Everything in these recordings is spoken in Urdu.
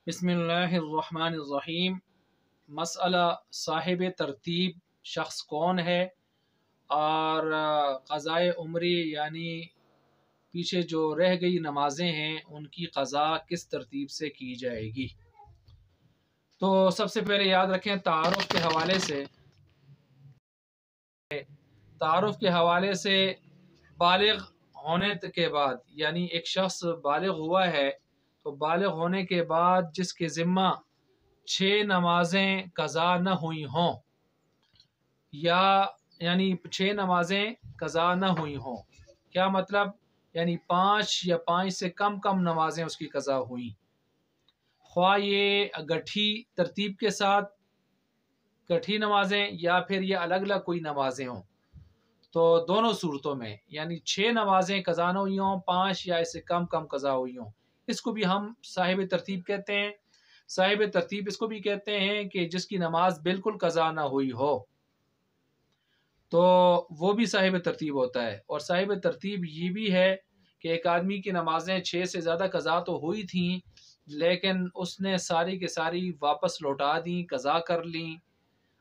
بسم اللہ الرحمن الرحیم۔ مسئلہ صاحب ترتیب شخص کون ہے اور قضائے عمری یعنی پیچھے جو رہ گئی نمازیں ہیں ان کی قضا کس ترتیب سے کی جائے گی۔ تو سب سے پہلے یاد رکھیں تعارف کے حوالے سے بالغ ہونے کے بعد یعنی ایک شخص بالغ ہوا ہے تو بالغ ہونے کے بعد جس کے ذمہ 6 نمازیں قضا نہ ہوئی ہوں یعنی 6 نمازیں قضا نہ ہوئی ہوں، کیا مطلب؟ یعنی 5 یا 5 سے کم نمازیں اس کی قضا ہوئیں، خواہ یہ گٹھی ترتیب کے ساتھ گٹھی نمازیں یا پھر یہ الگ الگ کوئی نمازیں ہوں، تو دونوں صورتوں میں یعنی 6 نمازیں قضا نہ ہوئی ہوں، 5 یا اس سے کم قضا ہوئی ہوں، اس کو بھی ہم صاحب ترتیب کہتے ہیں۔ صاحب ترتیب اس کو بھی کہتے ہیں کہ جس کی نماز بالکل قضا نہ ہوئی ہو تو وہ بھی صاحب ترتیب ہوتا ہے۔ اور صاحب ترتیب یہ بھی ہے کہ ایک آدمی کی نمازیں 6 سے زیادہ قضا تو ہوئی تھیں لیکن اس نے ساری کے ساری واپس لوٹا دیں، قضا کر لیں،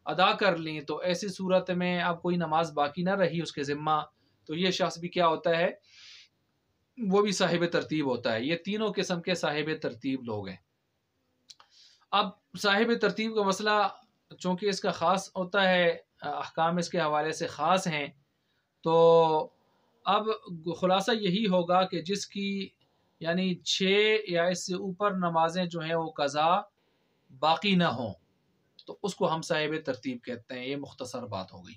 ادا کر لیں، تو ایسی صورت میں اب کوئی نماز باقی نہ رہی اس کے ذمہ، تو یہ شخص بھی کیا ہوتا ہے؟ وہ بھی صاحب ترتیب ہوتا ہے۔ یہ تینوں قسم کے صاحب ترتیب لوگ ہیں۔ اب صاحب ترتیب کا مسئلہ چونکہ اس کا خاص ہوتا ہے، احکام اس کے حوالے سے خاص ہیں، تو اب خلاصہ یہی ہوگا کہ جس کی یعنی 6 یا اس سے اوپر نمازیں جو ہیں وہ قضا باقی نہ ہوں تو اس کو ہم صاحب ترتیب کہتے ہیں۔ یہ مختصر بات ہو گئی۔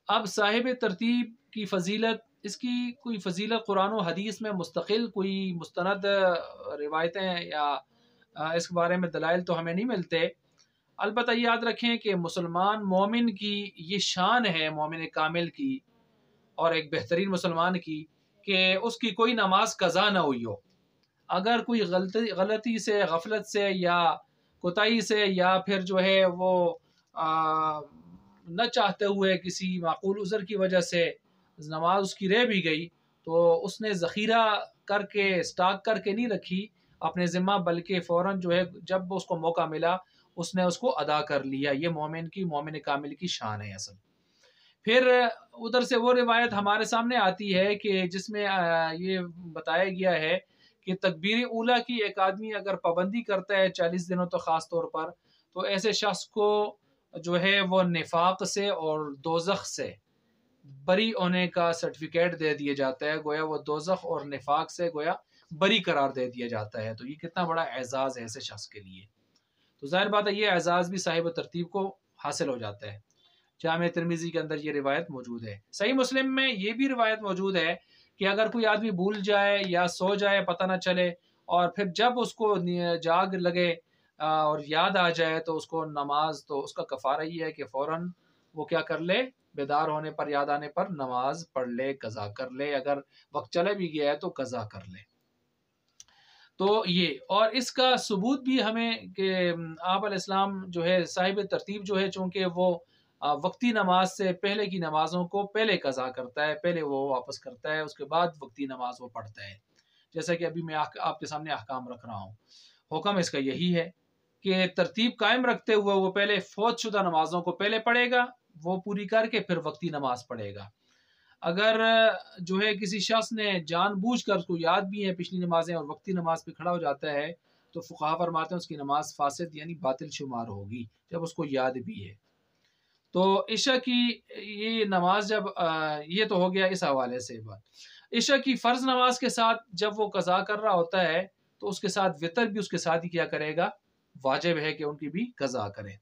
اب صاحب ترتیب کی فضیلت، اس کی کوئی فضیلت قرآن و حدیث میں مستقل کوئی مستند روایتیں یا اس کے بارے میں دلائل تو ہمیں نہیں ملتے، البتہ یہ یاد رکھیں کہ مسلمان مومن کی یہ شان ہے، مومن کامل کی اور ایک بہترین مسلمان کی، کہ اس کی کوئی نماز قضا نہ ہوئی ہو۔ اگر کوئی غلطی سے، غفلت سے یا کوتاہی سے یا پھر جو ہے وہ نہ چاہتے ہوئے کسی معقول عذر کی وجہ سے نماز اس کی رہ بھی گئی تو اس نے ذخیرہ کر کے اسٹاک کر کے نہیں رکھی اپنے ذمہ، بلکہ فوراً جو ہے جب اس کو موقع ملا اس نے اس کو ادا کر لیا۔ یہ مومن کامل کی شان ہے اصل۔ پھر ادھر سے وہ روایت ہمارے سامنے آتی ہے کہ جس میں یہ بتایا گیا ہے کہ تکبیر اولیٰ کی ایک آدمی اگر پابندی کرتا ہے 40 دنوں تو خاص طور پر، تو ایسے شخص کو جو ہے وہ نفاق سے اور دوزخ سے بری ہونے کا سرٹیفکیٹ دے دیا جاتا ہے، گویا وہ دوزخ اور نفاق سے گویا بری قرار دے دیا جاتا ہے۔ تو یہ کتنا بڑا اعزاز ہے ایسے شخص کے لیے، تو ظاہر بات ہے یہ اعزاز بھی صاحب ترتیب کو حاصل ہو جاتا ہے۔ جامع ترمذی کے اندر یہ روایت موجود ہے۔ صحیح مسلم میں یہ بھی روایت موجود ہے کہ اگر کوئی آدمی بھول جائے یا سو جائے پتہ نہ چلے اور پھر جب اس کو جاگ لگے اور یاد آ جائے تو اس کو نماز، تو اس کا کفارہ یہ ہے کہ فوراً وہ کیا کر لے، بیدار ہونے پر، یاد آنے پر نماز پڑھ لے، قضا کر لے، اگر وقت چلے بھی گیا ہے تو قضا کر لے۔ تو یہ، اور اس کا ثبوت بھی ہمیں کہ آپ علیہ السلام جو ہے صاحب ترتیب جو ہے چونکہ وہ وقتی نماز سے پہلے کی نمازوں کو پہلے قضا کرتا ہے، پہلے وہ واپس کرتا ہے، اس کے بعد وقتی نماز وہ پڑھتا ہے، جیسا کہ ابھی میں آپ کے سامنے احکام رکھ رہا ہوں۔ حکم اس کا یہی ہے کہ ترتیب قائم رکھتے ہوئے وہ پہلے فوت شدہ نمازوں کو پہلے پڑھے گا، وہ پوری کر کے پھر وقتی نماز پڑھے گا۔ اگر جو ہے کسی شخص نے جان بوجھ کر اس کو یاد بھی ہے پچھلی نمازیں اور وقتی نماز پہ کھڑا ہو جاتا ہے تو فقہا فرماتے ہیں اس کی نماز فاسد یعنی باطل شمار ہوگی جب اس کو یاد بھی ہے۔ تو عشاء کی یہ نماز جب یہ تو ہو گیا اس حوالے سے بات۔ عشاء کی فرض نماز کے ساتھ جب وہ قضا کر رہا ہوتا ہے تو اس کے ساتھ وطر بھی اس کے ساتھ ہی کیا کرے گا، واجب ہے کہ ان کی بھی قضا کرے۔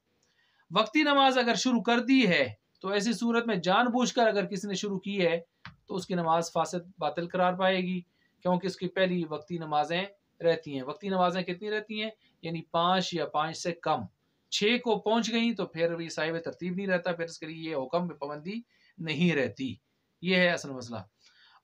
وقتی نماز اگر شروع کر دی ہے تو ایسی صورت میں جان بوجھ کر اگر کسی نے شروع کی ہے تو اس کی نماز فاسد باطل قرار پائے گی، کیونکہ اس کی پہلی وقتی نمازیں رہتی ہیں۔ وقتی نمازیں کتنی رہتی ہیں؟ یعنی 5 یا 5 سے کم، 6 کو پہنچ گئیں تو پھر بھی صاحب ترتیب نہیں رہتا، پھر اس کے لیے یہ حکم میں پابندی نہیں رہتی۔ یہ ہے اصل مسئلہ۔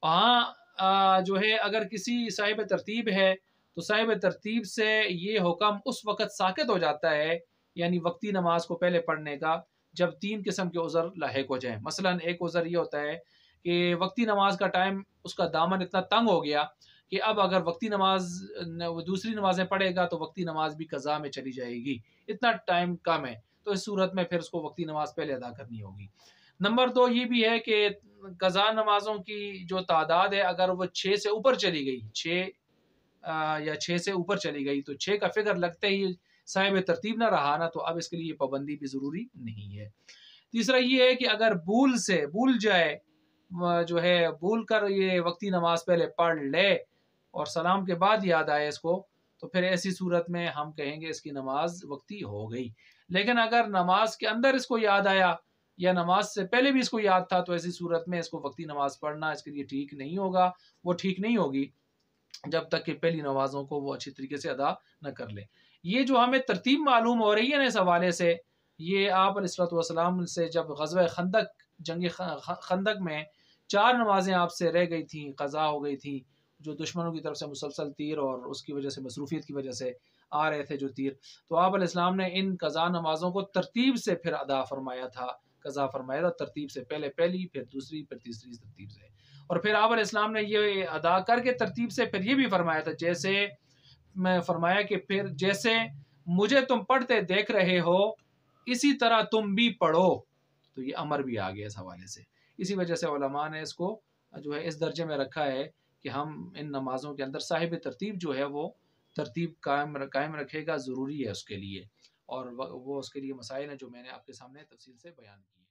ہاں جو ہے اگر کسی صاحب ترتیب ہے تو صاحب ترتیب سے یہ حکم اس وقت ساقط ہو جاتا ہے، یعنی وقتی نماز کو پہلے پڑھنے کا، جب 3 قسم کے عذر لاحق ہو جائیں۔ مثلا ایک عذر یہ ہوتا ہے کہ وقتی نماز کا ٹائم اس کا دامن اتنا تنگ ہو گیا کہ اب اگر وقتی نماز وہ دوسری نمازیں پڑھے گا تو وقتی نماز بھی قضا میں چلی جائے گی، اتنا ٹائم کم ہے، تو اس صورت میں پھر اس کو وقتی نماز پہلے ادا کرنی ہوگی۔ نمبر 2 یہ بھی ہے کہ قضا نمازوں کی جو تعداد ہے اگر وہ 6 سے اوپر چلی گئی، 6 یا 6 سے اوپر چلی گئی تو 6 کا فگر لگتے ہی صاحب ترتیب نہ رہا نا، تو اب اس کے لیے پابندی بھی ضروری نہیں ہے۔ تیسرا یہ ہے کہ اگر بھول جائے، جو ہے بھول کر یہ وقتی نماز پہلے پڑھ لے اور سلام کے بعد یاد آئے اس کو، تو پھر ایسی صورت میں ہم کہیں گے اس کی نماز وقتی ہو گئی۔ لیکن اگر نماز کے اندر اس کو یاد آیا یا نماز سے پہلے بھی اس کو یاد تھا، تو ایسی صورت میں اس کو وقتی نماز پڑھنا اس کے لیے ٹھیک نہیں ہوگا، وہ ٹھیک نہیں ہوگی جب تک کہ پہلی نمازوں کو وہ اچھی طریقے سے ادا نہ کر لے۔ یہ جو ہمیں ترتیب معلوم ہو رہی ہے نا اس حوالے سے، یہ آپ علیہ الصلوۃ والسلام سے جب غزوہ خندق، جنگ خندق میں 4 نمازیں آپ سے رہ گئی تھیں، قضا ہو گئی تھیں، جو دشمنوں کی طرف سے مسلسل تیر اور اس کی وجہ سے مصروفیت کی وجہ سے آ رہے تھے جو تیر، تو آپ علیہ السلام نے ان قضا نمازوں کو ترتیب سے پھر ادا فرمایا تھا، قضا فرمایا تھا ترتیب سے، پہلے پہلی پھر دوسری پھر تیسری ترتیب سے۔ اور پھر آپ علیہ السلام نے یہ ادا کر کے ترتیب سے پھر یہ بھی فرمایا تھا، جیسے میں فرمایا کہ پھر جیسے مجھے تم پڑھتے دیکھ رہے ہو اسی طرح تم بھی پڑھو، تو یہ امر بھی آ گیا اس حوالے سے۔ اسی وجہ سے علماء نے اس کو جو ہے اس درجے میں رکھا ہے کہ ہم ان نمازوں کے اندر صاحب ترتیب جو ہے وہ ترتیب قائم رکھے گا، ضروری ہے اس کے لیے، اور وہ اس کے لیے مسائل ہیں جو میں نے آپ کے سامنے تفصیل سے بیان کی۔